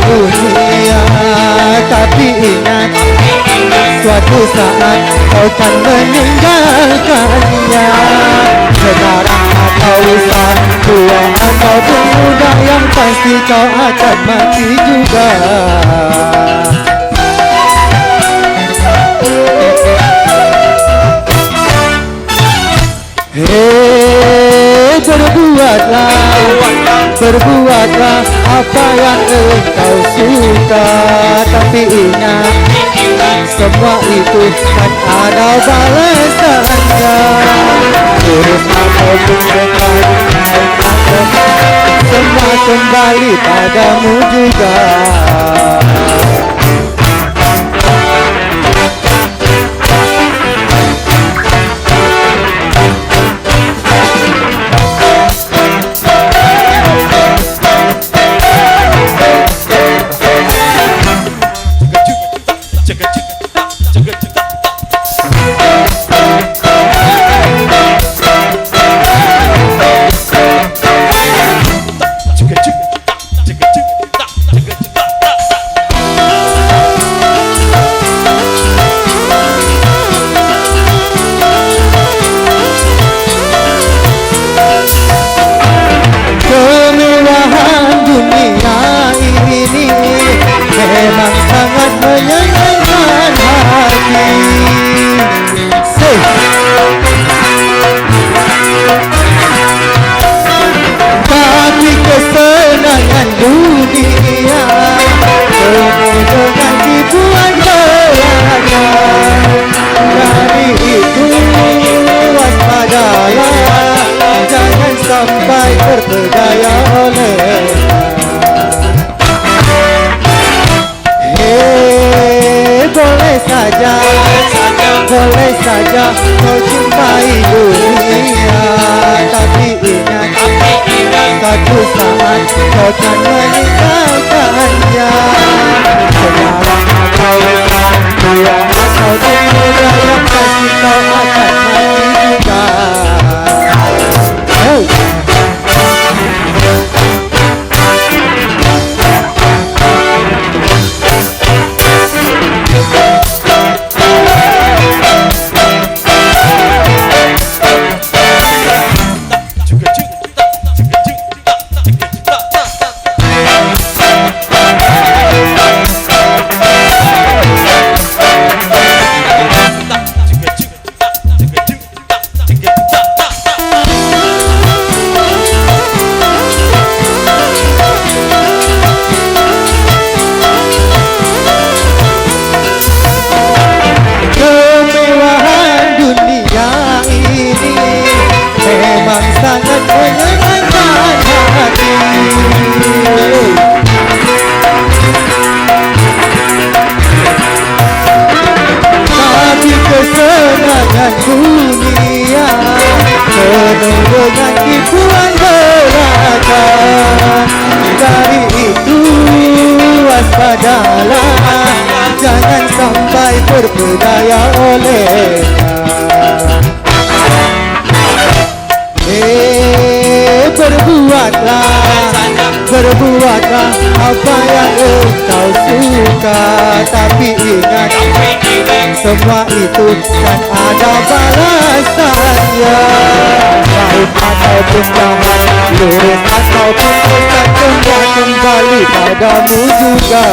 dunia. Tapi ingat, suatu saat kau kan meninggalkannya. Sekarang atau usah, tua ataupun muda, yang pasti kau akan mati juga. Berbuatlah apa yang engkau suka. Tapi ingat, semua itu kan ada balasannya. Lurus ataupun berbalik, semua kembali padamu juga. Memang sangat menyenangkan hati. Tapi kesenangan dunia penuh dengan tipuan belaka. Dari itu waspadalah, jangan sampai terpedaya oleh. Boleh saja kau cintai dunia. Tapi ingat, satu saat kau kan meninggalkannya. Sekarang atau tua ataupun muda, yang pasti kau akan mati juga. Sangat menyenangkan hati. Tapi kesenangan dunia penuh dengan tipuan belaka. Dari itu waspadalah, jangan sampai terpedaya olehnya. Berbuatlah apa yang engkau suka. Tapi ingat, semua itu kan ada balasannya. Baik ataupun jahat, lurus ataupun sesat, semua kembali padamu juga.